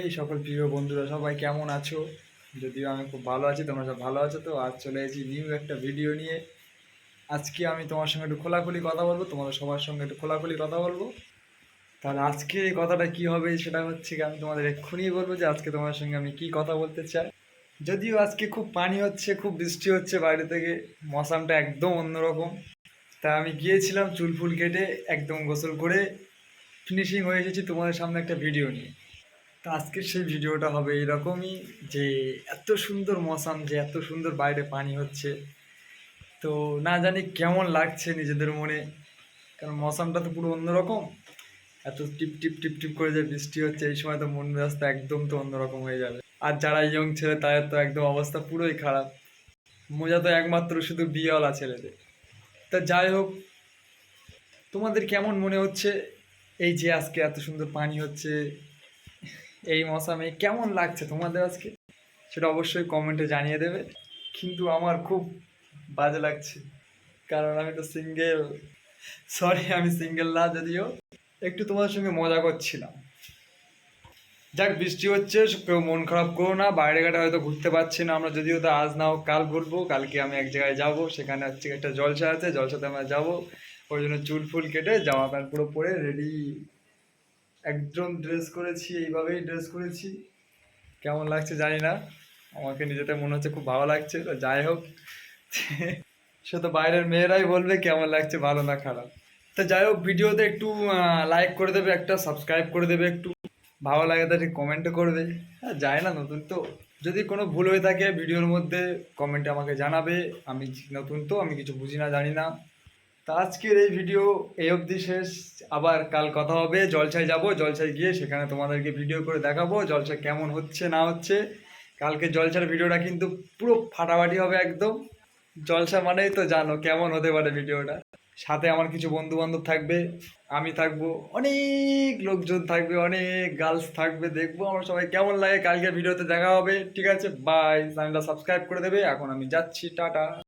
এই সকল প্রিয় বন্ধুরা সবাই কেমন আছো? যদিও আমি খুব ভালো আছি, তোমরা সব ভালো আছো তো? আজ চলে এসেছি নিউ একটা ভিডিও নিয়ে। আজকে আমি তোমার সঙ্গে একটু খোলাখুলি কথা বলবো, তোমাদের সবার সঙ্গে একটু খোলাখুলি কথা বলবো। তাহলে আজকে এই কথাটা কি হবে সেটা হচ্ছে কি, আমি তোমাদের এক্ষুনি বলবো যে আজকে তোমার সঙ্গে আমি কি কথা বলতে চাই। যদিও আজকে খুব পানি হচ্ছে, খুব বৃষ্টি হচ্ছে বাইরে থেকে, মৌসামটা একদম অন্যরকম। তা আমি গিয়েছিলাম চুল ফুল কেটে একদম গোসল করে ফিনিশিং হয়ে এসেছি তোমাদের সামনে একটা ভিডিও নিয়ে। তো আজকের সেই ভিডিওটা হবে এরকমই, যে এত সুন্দর মৌসাম, যে এত সুন্দর বাইরে পানি হচ্ছে, তো না জানি কেমন লাগছে নিজেদের মনে। কারণ মৌসামটা তো পুরো অন্যরকম, এত টিপ টিপ টিপ টিপ করে যে বৃষ্টি হচ্ছে এই সময় তো মন মেজাজটা একদম তো অন্যরকম হয়ে যাবে। আর যারা ইয়ং ছেলে তাদের তো একদম অবস্থা পুরোই খারাপ। মজা তো একমাত্র শুধু বিয়েওয়ালা ছেলেদের। তা যাই হোক, তোমাদের কেমন মনে হচ্ছে এই যে আজকে এত সুন্দর পানি হচ্ছে এই মৌসামে, কেমন লাগছে তোমাদের আজকে সেটা অবশ্যই কমেন্টে জানিয়ে দেবে। কিন্তু আমার খুব বাজে লাগছে, কারণ আমি তো সিঙ্গেল। সরি, আমি সিঙ্গেল না, যদিও একটু তোমার সঙ্গে মজা করছিলাম। যাক, বৃষ্টি হচ্ছে, কেউ মন খারাপ করো না, বাইরে ঘাটে হয়তো ঘুরতে পারছি না আমরা, যদিও তো আজ না হোক কাল ঘুরবো। কালকে আমি এক জায়গায় যাব, সেখানে হচ্ছে একটা জলসা আছে, জলসাতে আমরা যাব। ওই জন্য চুল ফুল কেটে জামা প্যান্ট পুরো পরে রেডি, একদম ড্রেস করেছি, এইভাবেই ড্রেস করেছি। কেমন লাগছে জানি না, আমাকে নিজেতে মনে হচ্ছে খুব ভালো লাগছে। তো যাই হোক, সে তো বাইরের মেয়েরাই বলবে কেমন লাগছে, ভালো না খারাপ। তো যাই হোক, ভিডিওতে একটু লাইক করে দেবে, একটা সাবস্ক্রাইব করে দেবে, একটু ভালো লাগে তাহলে কমেন্টও করবে। হ্যাঁ, যায় না, নতুন তো। যদি কোনো ভুল হয়ে থাকে ভিডিওর মধ্যে কমেন্টে আমাকে জানাবে। আমি নতুন তো, আমি কিছু বুঝি না, জানি না। তা আজকের এই ভিডিও এই অবধি শেষ। আবার কাল কথা হবে, জলসায় যাব, জলসায় গিয়ে সেখানে তোমাদেরকে ভিডিও করে দেখাবো জলসা কেমন হচ্ছে না হচ্ছে। কালকে জলসার ভিডিওটা কিন্তু পুরো ফাটাফাটি হবে একদম। জলসা মানেই তো জানো কেমন হতে পারে ভিডিওটা। সাথে আমার কিছু বন্ধু বান্ধব থাকবে, আমি থাকবো, অনেক লোকজন থাকবে, অনেক গার্লস থাকবে, দেখবো আমরা সবাই কেমন লাগে। কালকে ভিডিওতে দেখা হবে, ঠিক আছে? বাই। চ্যানেলটা সাবস্ক্রাইব করে দেবে। এখন আমি যাচ্ছি, টাটা।